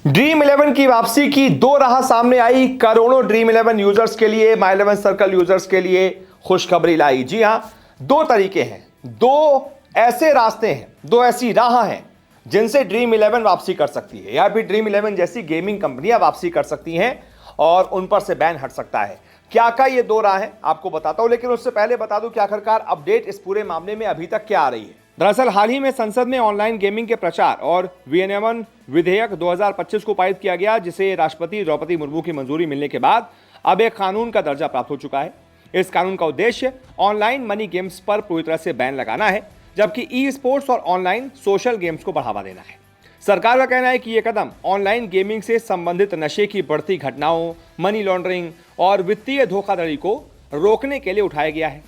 Dream 11 की वापसी की दो राह सामने आई। करोड़ों ड्रीम 11 यूजर्स के लिए, माई 11 सर्कल यूजर्स के लिए खुशखबरी लाई। जी हां, दो तरीके हैं, दो ऐसे रास्ते हैं, दो ऐसी राह हैं जिनसे ड्रीम 11 वापसी कर सकती है, या फिर ड्रीम 11 जैसी गेमिंग कंपनियां वापसी कर सकती हैं और उन पर से बैन हट सकता है। क्या क्या ये दो राह हैं आपको बताता हूं, लेकिन उससे पहले बता दूं कि आखिरकार अपडेट इस पूरे मामले में अभी तक क्या आ रही है। दरअसल हाल ही में संसद में ऑनलाइन गेमिंग के प्रचार और विनियमन विधेयक 2025 को पारित किया गया, जिसे राष्ट्रपति द्रौपदी मुर्मू की मंजूरी मिलने के बाद अब एक कानून का दर्जा प्राप्त हो चुका है। इस कानून का उद्देश्य ऑनलाइन मनी गेम्स पर पूरी तरह से बैन लगाना है, जबकि ई स्पोर्ट्स और ऑनलाइन सोशल गेम्स को बढ़ावा देना है। सरकार का कहना है कि यह कदम ऑनलाइन गेमिंग से संबंधित नशे की बढ़ती घटनाओं, मनी लॉन्ड्रिंग और वित्तीय धोखाधड़ी को रोकने के लिए उठाया गया है।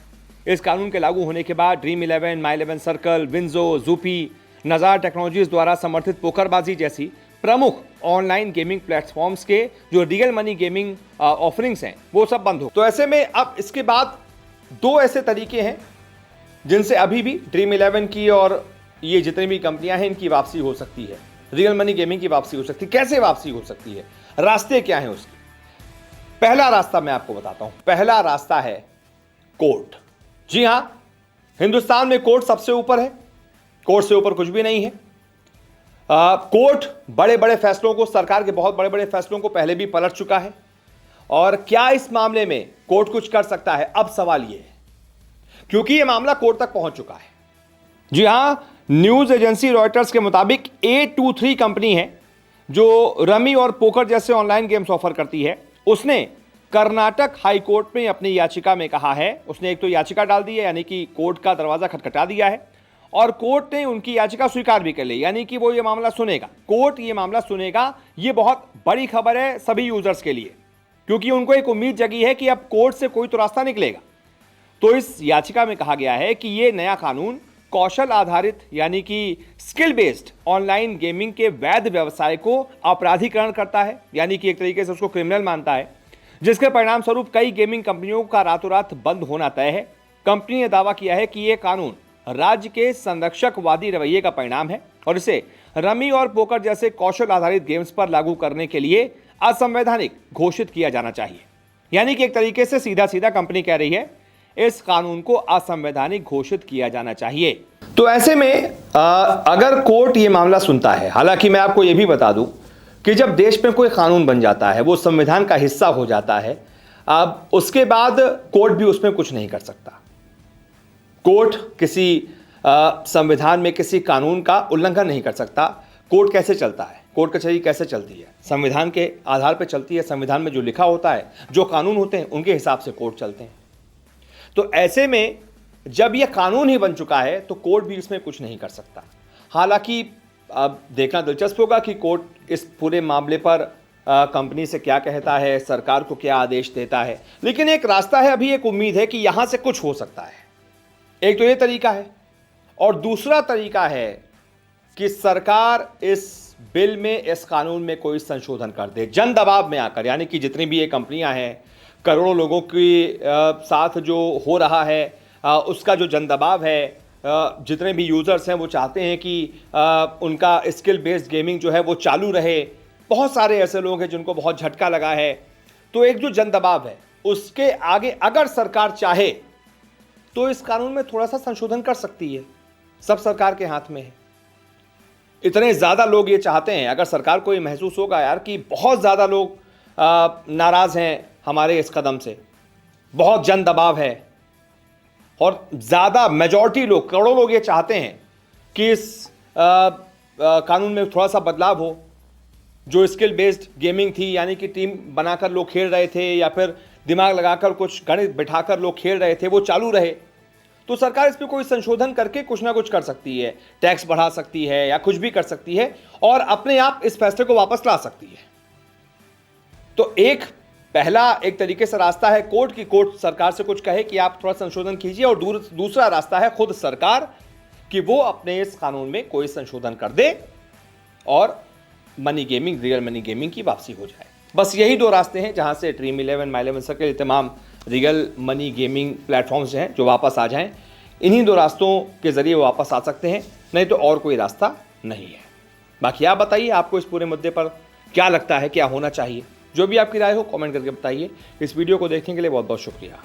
इस कानून के लागू होने के बाद ड्रीम 11, माई 11 सर्कल, विंजो, जूपी, नजार टेक्नोलॉजीज द्वारा समर्थित पोकरबाजी जैसी प्रमुख ऑनलाइन गेमिंग प्लेटफॉर्म्स के जो रियल मनी गेमिंग ऑफरिंग्स हैं वो सब बंद हो। तो ऐसे में अब इसके बाद दो ऐसे तरीके हैं जिनसे अभी भी ड्रीम 11 की और ये जितनी भी कंपनियां हैं इनकी वापसी हो सकती है, रियल मनी गेमिंग की वापसी हो सकती है। कैसे वापसी हो सकती है, रास्ते क्या हैं उसके? पहला रास्ता मैं आपको बताता हूं। पहला रास्ता है कोर्ट। जी हां, हिंदुस्तान में कोर्ट सबसे ऊपर है, कोर्ट से ऊपर कुछ भी नहीं है। कोर्ट बड़े बड़े फैसलों को, सरकार के बहुत बड़े बड़े फैसलों को पहले भी पलट चुका है। और क्या इस मामले में कोर्ट कुछ कर सकता है, अब सवाल यह है, क्योंकि यह मामला कोर्ट तक पहुंच चुका है। जी हां, न्यूज एजेंसी रॉयटर्स के मुताबिक A23 कंपनी है जो रमी और पोकर जैसे ऑनलाइन गेम्स ऑफर करती है। उसने कर्नाटक हाई कोर्ट में अपनी याचिका में कहा है, उसने एक तो याचिका डाल दी है, यानी कि कोर्ट का दरवाजा खटखटा दिया है, और कोर्ट ने उनकी याचिका स्वीकार भी कर ली, यानी कि वो ये मामला सुनेगा, कोर्ट ये मामला सुनेगा। ये बहुत बड़ी खबर है सभी यूजर्स के लिए, क्योंकि उनको एक उम्मीद जगी है कि अब कोर्ट से कोई तो रास्ता निकलेगा। तो इस याचिका में कहा गया है कि ये नया कानून कौशल आधारित, यानी कि स्किल बेस्ड ऑनलाइन गेमिंग के वैध व्यवसाय को अपराधीकरण करता है, यानी कि एक तरीके से उसको क्रिमिनल मानता है, जिसके परिणाम स्वरूप कई गेमिंग कंपनियों का रातों रात बंद होना तय है। कंपनी ने दावा किया है कि यह कानून राज्य के संरक्षकवादी रवैये का परिणाम है और इसे रमी और पोकर जैसे कौशल आधारित गेम्स पर लागू करने के लिए असंवैधानिक घोषित किया जाना चाहिए। यानी कि एक तरीके से सीधा सीधा कंपनी कह रही है इस कानून को असंवैधानिक घोषित किया जाना चाहिए। तो ऐसे में अगर कोर्ट ये मामला सुनता है, हालांकि मैं आपको यह भी बता दूं कि जब देश में कोई कानून बन जाता है, वो संविधान का हिस्सा हो जाता है, अब उसके बाद कोर्ट भी उसमें कुछ नहीं कर सकता। कोर्ट किसी संविधान में किसी कानून का उल्लंघन नहीं कर सकता। कोर्ट कैसे चलता है, कोर्ट कचहरी कैसे चलती है? संविधान के आधार पर चलती है। संविधान में जो लिखा होता है, जो कानून होते हैं, उनके हिसाब से कोर्ट चलते हैं। तो ऐसे में जब यह कानून ही बन चुका है तो कोर्ट भी इसमें कुछ नहीं कर सकता। हालांकि अब देखना दिलचस्प होगा कि कोर्ट इस पूरे मामले पर कंपनी से क्या कहता है, सरकार को क्या आदेश देता है। लेकिन एक रास्ता है, अभी एक उम्मीद है कि यहां से कुछ हो सकता है। एक तो ये तरीका है, और दूसरा तरीका है कि सरकार इस बिल में, इस कानून में कोई संशोधन कर दे, जन दबाव में आकर। यानी कि जितनी भी ये कंपनियां हैं, करोड़ों लोगों के साथ जो हो रहा है उसका जो जन दबाव है, जितने भी यूज़र्स हैं वो चाहते हैं कि उनका स्किल बेस्ड गेमिंग जो है वो चालू रहे। बहुत सारे ऐसे लोग हैं जिनको बहुत झटका लगा है। तो एक जो जन दबाव है उसके आगे अगर सरकार चाहे तो इस कानून में थोड़ा सा संशोधन कर सकती है। सब सरकार के हाथ में है। इतने ज़्यादा लोग ये चाहते हैं, अगर सरकार को ये महसूस होगा यार कि बहुत ज़्यादा लोग नाराज़ हैं हमारे इस कदम से, बहुत जन दबाव है, और ज़्यादा मेजॉरिटी लोग, करोड़ों लोग ये चाहते हैं कि इस कानून में थोड़ा सा बदलाव हो। जो स्किल बेस्ड गेमिंग थी, यानी कि टीम बनाकर लोग खेल रहे थे या फिर दिमाग लगाकर कुछ गणित बिठाकर लोग खेल रहे थे, वो चालू रहे। तो सरकार इस पर कोई संशोधन करके कुछ ना कुछ कर सकती है, टैक्स बढ़ा सकती है या कुछ भी कर सकती है, और अपने आप इस फैसले को वापस ला सकती है। तो एक पहला एक तरीके से रास्ता है कोर्ट की, कोर्ट सरकार से कुछ कहे कि आप थोड़ा संशोधन कीजिए, और दूसरा रास्ता है खुद सरकार कि वो अपने इस कानून में कोई संशोधन कर दे और money gaming, real money gaming की वापसी हो जाए। बस यही दो रास्ते हैं जहां से ड्रीम 11, माई 11 सर्कल, तमाम रियल मनी गेमिंग प्लेटफॉर्म्स हैं जो वापस आ जाएं। इन्हीं दो रास्तों के जरिए वो वापस आ सकते हैं, नहीं तो और कोई रास्ता नहीं है। बाकी आप बताइए, आपको इस पूरे मुद्दे पर क्या लगता है क्या होना चाहिए? जो भी आपकी राय हो कमेंट करके बताइए। इस वीडियो को देखने के लिए बहुत बहुत शुक्रिया।